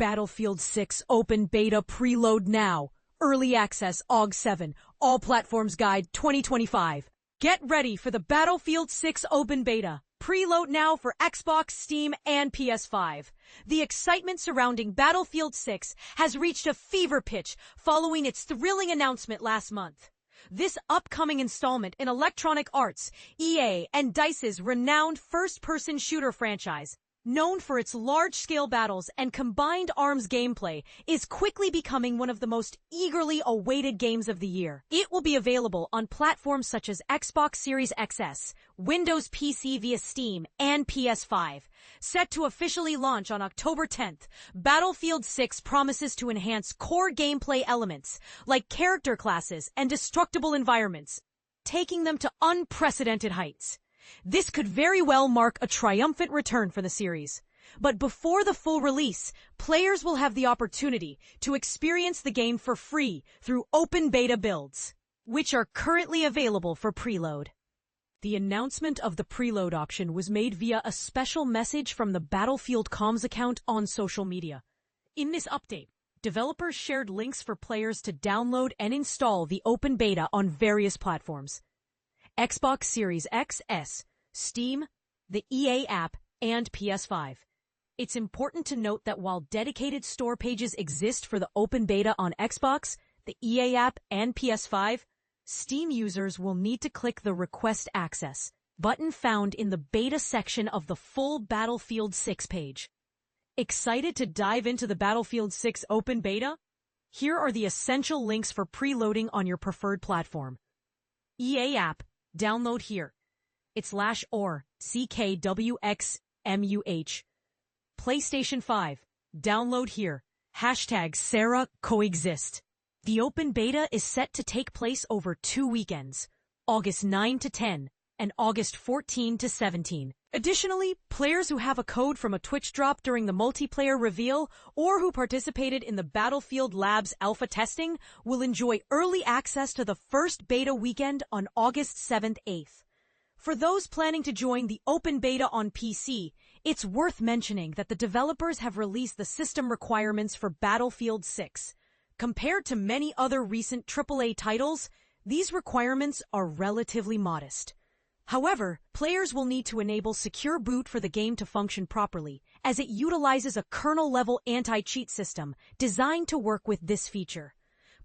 Battlefield 6 Open Beta Preload now. Early Access Aug 7. All Platforms Guide 2025. Get ready for the Battlefield 6 Open Beta. Preload now for Xbox, Steam, and PS5. The excitement surrounding Battlefield 6 has reached a fever pitch following its thrilling announcement last month. This upcoming installment in Electronic Arts, EA, and DICE's renowned first-person shooter franchise, known for its large-scale battles and combined arms gameplay, is quickly becoming one of the most eagerly awaited games of the year. It will be available on platforms such as Xbox Series XS, Windows PC via Steam, and PS5. Set to officially launch on October 10th, Battlefield 6 promises to enhance core gameplay elements like character classes and destructible environments, taking them to unprecedented heights. This could very well mark a triumphant return for the series. But before the full release, players will have the opportunity to experience the game for free through open beta builds, which are currently available for preload. The announcement of the preload option was made via a special message from the Battlefield comms account on social media. In this update, developers shared links for players to download and install the open beta on various platforms: Xbox Series XS, Steam, the EA app, and PS5. It's important to note that while dedicated store pages exist for the open beta on Xbox, the EA app, and PS5, Steam users will need to click the Request Access button found in the beta section of the full Battlefield 6 page. Excited to dive into the Battlefield 6 open beta? Here are the essential links for preloading on your preferred platform. EA app. Download here. It's /or CKWXMUH. PlayStation 5. Download here. #Sarah Coexist. The open beta is set to take place over 2 weekends, August 9 to 10 and August 14 to 17. Additionally, players who have a code from a Twitch drop during the multiplayer reveal or who participated in the Battlefield Labs alpha testing will enjoy early access to the first beta weekend on August 7th-8th. For those planning to join the open beta on PC, it's worth mentioning that the developers have released the system requirements for Battlefield 6. Compared to many other recent AAA titles, these requirements are relatively modest. However, players will need to enable secure boot for the game to function properly, as it utilizes a kernel-level anti-cheat system designed to work with this feature.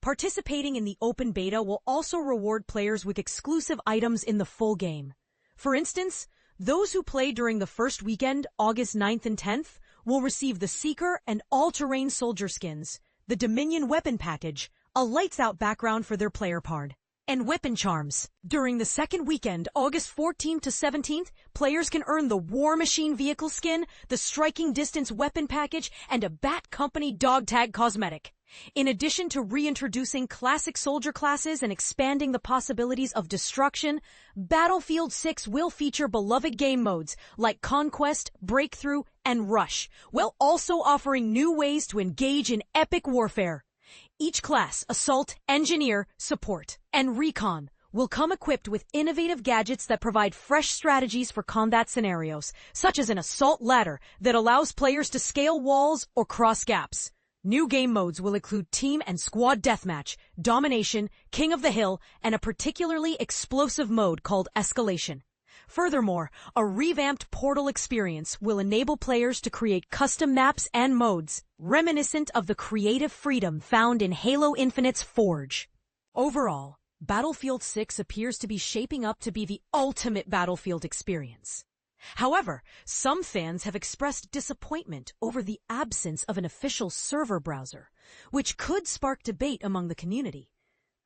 Participating in the open beta will also reward players with exclusive items in the full game. For instance, those who play during the first weekend, August 9th and 10th, will receive the Seeker and All-Terrain Soldier skins, the Dominion weapon package, a lights-out background for their player card, and weapon charms. During the second weekend, August 14th to 17th, players can earn the War Machine vehicle skin, the Striking Distance weapon package, and a Bat Company dog tag cosmetic. In addition to reintroducing classic soldier classes and expanding the possibilities of destruction, Battlefield 6 will feature beloved game modes like Conquest, Breakthrough, and Rush, while also offering new ways to engage in epic warfare. Each class, Assault, Engineer, Support, and Recon, will come equipped with innovative gadgets that provide fresh strategies for combat scenarios, such as an assault ladder that allows players to scale walls or cross gaps. New game modes will include Team and Squad Deathmatch, Domination, King of the Hill, and a particularly explosive mode called Escalation. Furthermore, a revamped Portal experience will enable players to create custom maps and modes, reminiscent of the creative freedom found in Halo Infinite's Forge. Overall, Battlefield 6 appears to be shaping up to be the ultimate Battlefield experience. However, some fans have expressed disappointment over the absence of an official server browser, which could spark debate among the community.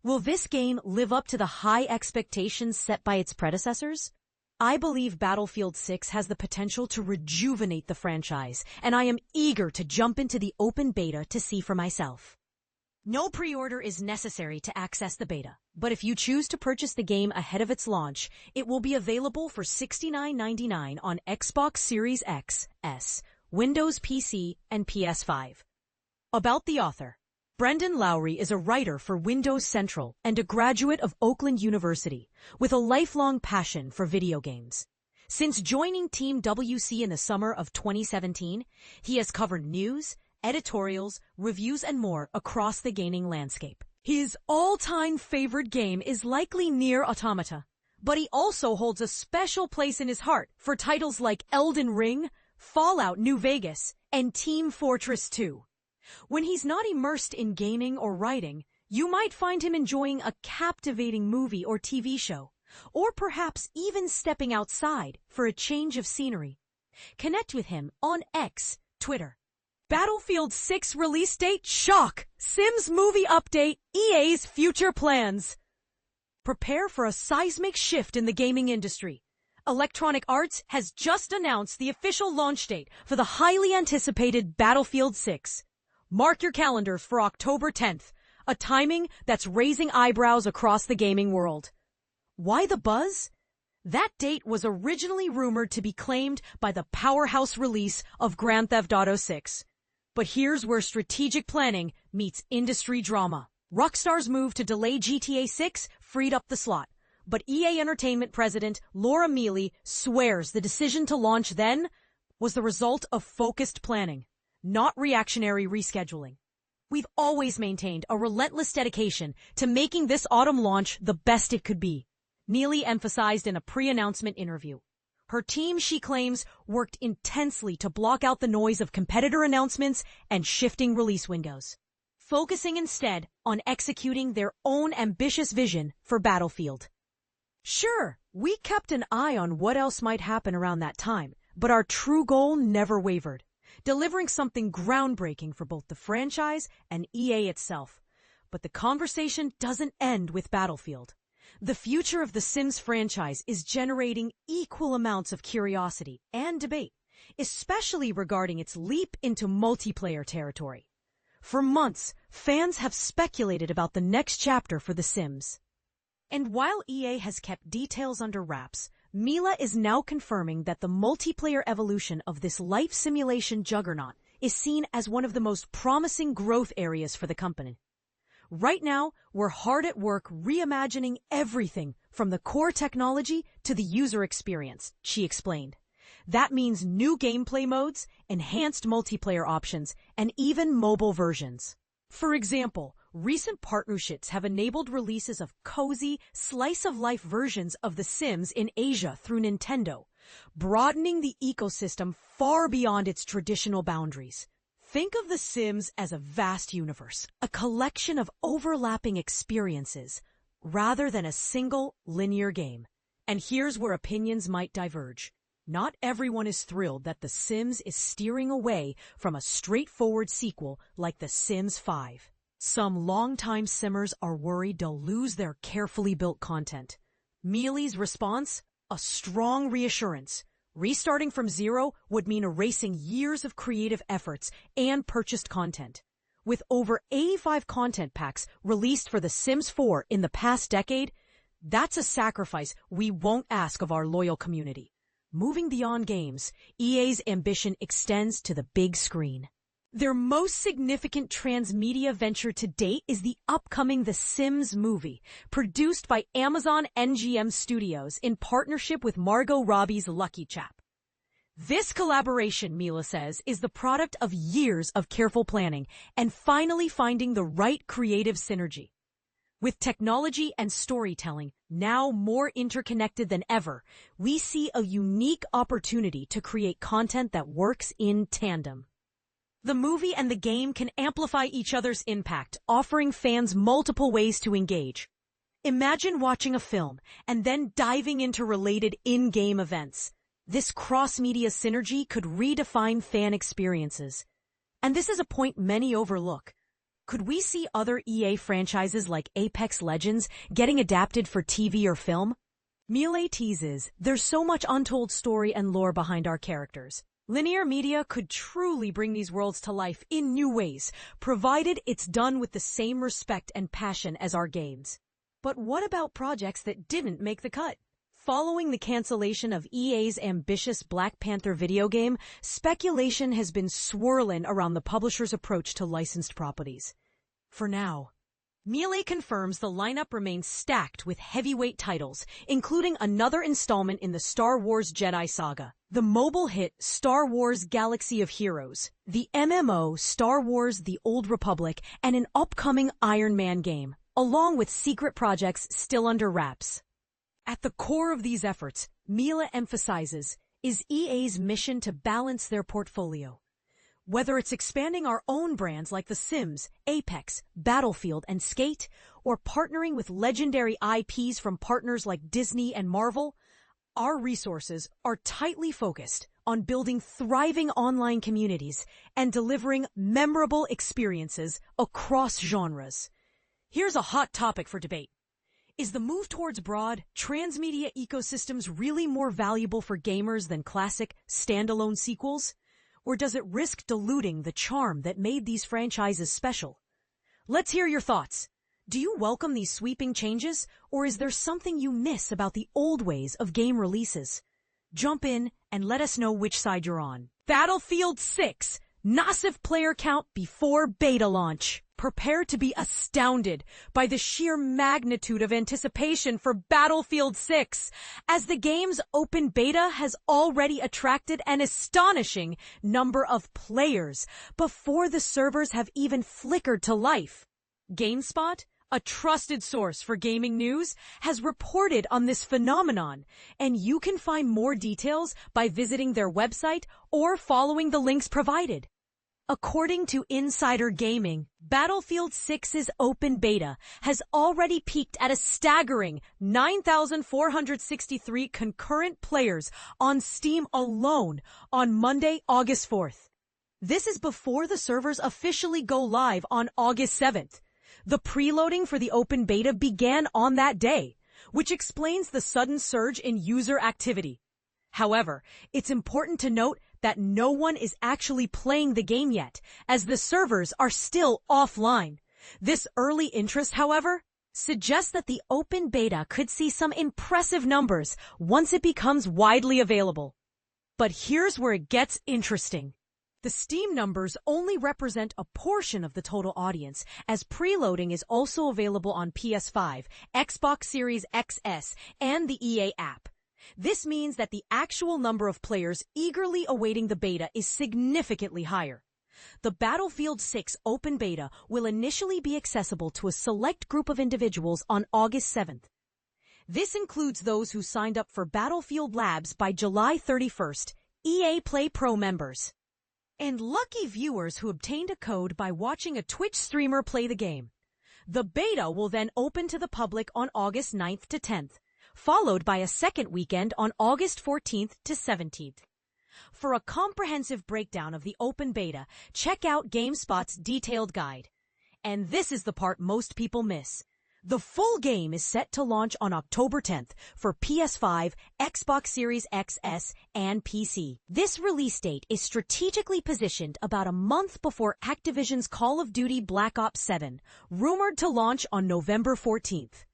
Will this game live up to the high expectations set by its predecessors? I believe Battlefield 6 has the potential to rejuvenate the franchise, and I am eager to jump into the open beta to see for myself. No pre-order is necessary to access the beta, but if you choose to purchase the game ahead of its launch, it will be available for $69.99 on Xbox Series X, S, Windows PC, and PS5. About the author. Brendan Lowry is a writer for Windows Central and a graduate of Oakland University with a lifelong passion for video games. Since joining Team WC in the summer of 2017, he has covered news, editorials, reviews, and more across the gaming landscape. His all-time favorite game is likely Nier Automata, but he also holds a special place in his heart for titles like Elden Ring, Fallout New Vegas, and Team Fortress 2. When he's not immersed in gaming or writing, you might find him enjoying a captivating movie or TV show, or perhaps even stepping outside for a change of scenery. Connect with him on X, Twitter. Battlefield 6 release date shock! Sims movie update, EA's future plans. Prepare for a seismic shift in the gaming industry. Electronic Arts has just announced the official launch date for the highly anticipated Battlefield 6. Mark your calendars for October 10th, a timing that's raising eyebrows across the gaming world. Why the buzz? That date was originally rumored to be claimed by the powerhouse release of Grand Theft Auto 6. But here's where strategic planning meets industry drama. Rockstar's move to delay GTA 6 freed up the slot, but EA Entertainment president Laura Mealy swears the decision to launch then was the result of focused planning, not reactionary rescheduling. We've always maintained a relentless dedication to making this autumn launch the best it could be, Mealy emphasized in a pre-announcement interview. Her team, she claims, worked intensely to block out the noise of competitor announcements and shifting release windows, focusing instead on executing their own ambitious vision for Battlefield. Sure, we kept an eye on what else might happen around that time, but our true goal never wavered, delivering something groundbreaking for both the franchise and EA itself. But the conversation doesn't end with Battlefield. The future of the Sims franchise is generating equal amounts of curiosity and debate, especially regarding its leap into multiplayer territory. For months, fans have speculated about the next chapter for The Sims. And while EA has kept details under wraps, Mila is now confirming that the multiplayer evolution of this life simulation juggernaut is seen as one of the most promising growth areas for the company. Right now, we're hard at work reimagining everything from the core technology to the user experience, she explained. That means new gameplay modes, enhanced multiplayer options, and even mobile versions. For example, recent partnerships have enabled releases of cozy, slice-of-life versions of The Sims in Asia through Nintendo, broadening the ecosystem far beyond its traditional boundaries. Think of The Sims as a vast universe, a collection of overlapping experiences, rather than a single linear game. And here's where opinions might diverge. Not everyone is thrilled that The Sims is steering away from a straightforward sequel like The Sims 5. Some longtime Simmers are worried they'll lose their carefully built content. Mealy's response? A strong reassurance. Restarting from zero would mean erasing years of creative efforts and purchased content. With over 85 content packs released for The Sims 4 in the past decade, that's a sacrifice we won't ask of our loyal community. Moving beyond games, EA's ambition extends to the big screen. Their most significant transmedia venture to date is the upcoming The Sims movie, produced by Amazon NGM Studios in partnership with Margot Robbie's Lucky Chap. This collaboration, Mila says, is the product of years of careful planning and finally finding the right creative synergy. With technology and storytelling now more interconnected than ever, we see a unique opportunity to create content that works in tandem. The movie and the game can amplify each other's impact, offering fans multiple ways to engage. Imagine watching a film and then diving into related in-game events. This cross-media synergy could redefine fan experiences. And this is a point many overlook. Could we see other EA franchises like Apex Legends getting adapted for TV or film? Mealy teases, there's so much untold story and lore behind our characters. Linear media could truly bring these worlds to life in new ways, provided it's done with the same respect and passion as our games. But what about projects that didn't make the cut? Following the cancellation of EA's ambitious Black Panther video game, speculation has been swirling around the publisher's approach to licensed properties. For now, Melee confirms the lineup remains stacked with heavyweight titles, including another installment in the Star Wars Jedi saga, the mobile hit Star Wars Galaxy of Heroes, the MMO Star Wars The Old Republic, and an upcoming Iron Man game, along with secret projects still under wraps. At the core of these efforts, Melee emphasizes, is EA's mission to balance their portfolio. Whether it's expanding our own brands like The Sims, Apex, Battlefield, and Skate, or partnering with legendary IPs from partners like Disney and Marvel, our resources are tightly focused on building thriving online communities and delivering memorable experiences across genres. Here's a hot topic for debate. Is the move towards broad, transmedia ecosystems really more valuable for gamers than classic, standalone sequels? Or does it risk diluting the charm that made these franchises special? Let's hear your thoughts. Do you welcome these sweeping changes, or is there something you miss about the old ways of game releases? Jump in and let us know which side you're on. Battlefield 6, massive player count before beta launch. Prepare to be astounded by the sheer magnitude of anticipation for Battlefield 6, as the game's open beta has already attracted an astonishing number of players before the servers have even flickered to life. GameSpot, a trusted source for gaming news, has reported on this phenomenon, and you can find more details by visiting their website or following the links provided. According to Insider Gaming, Battlefield 6's open beta has already peaked at a staggering 9,463 concurrent players on Steam alone on Monday, August 4th. This is before the servers officially go live on August 7th. The preloading for the open beta began on that day, which explains the sudden surge in user activity. However, it's important to note that no one is actually playing the game yet, as the servers are still offline. This early interest, however, suggests that the open beta could see some impressive numbers once it becomes widely available. But here's where it gets interesting. The Steam numbers only represent a portion of the total audience, as preloading is also available on PS5, Xbox Series XS, and the EA app. This means that the actual number of players eagerly awaiting the beta is significantly higher. The Battlefield 6 open beta will initially be accessible to a select group of individuals on August 7th. This includes those who signed up for Battlefield Labs by July 31st, EA Play Pro members, and lucky viewers who obtained a code by watching a Twitch streamer play the game. The beta will then open to the public on August 9th to 10th. Followed by a second weekend on August 14th to 17th. For a comprehensive breakdown of the open beta, check out GameSpot's detailed guide. And this is the part most people miss. The full game is set to launch on October 10th for PS5, Xbox Series XS, and PC. This release date is strategically positioned about a month before Activision's Call of Duty Black Ops 7, rumored to launch on November 14th.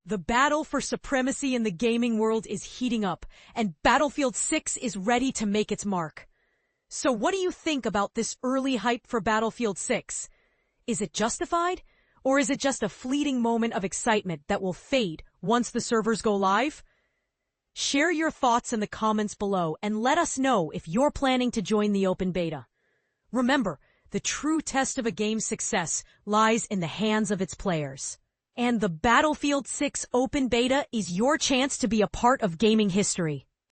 The battle for supremacy in the gaming world is heating up, and Battlefield 6 is ready to make its mark. So what do you think about this early hype for Battlefield 6? Is it justified, or is it just a fleeting moment of excitement that will fade once the servers go live? Share your thoughts in the comments below and let us know if you're planning to join the open beta. Remember, the true test of a game's success lies in the hands of its players. And the Battlefield 6 open beta is your chance to be a part of gaming history.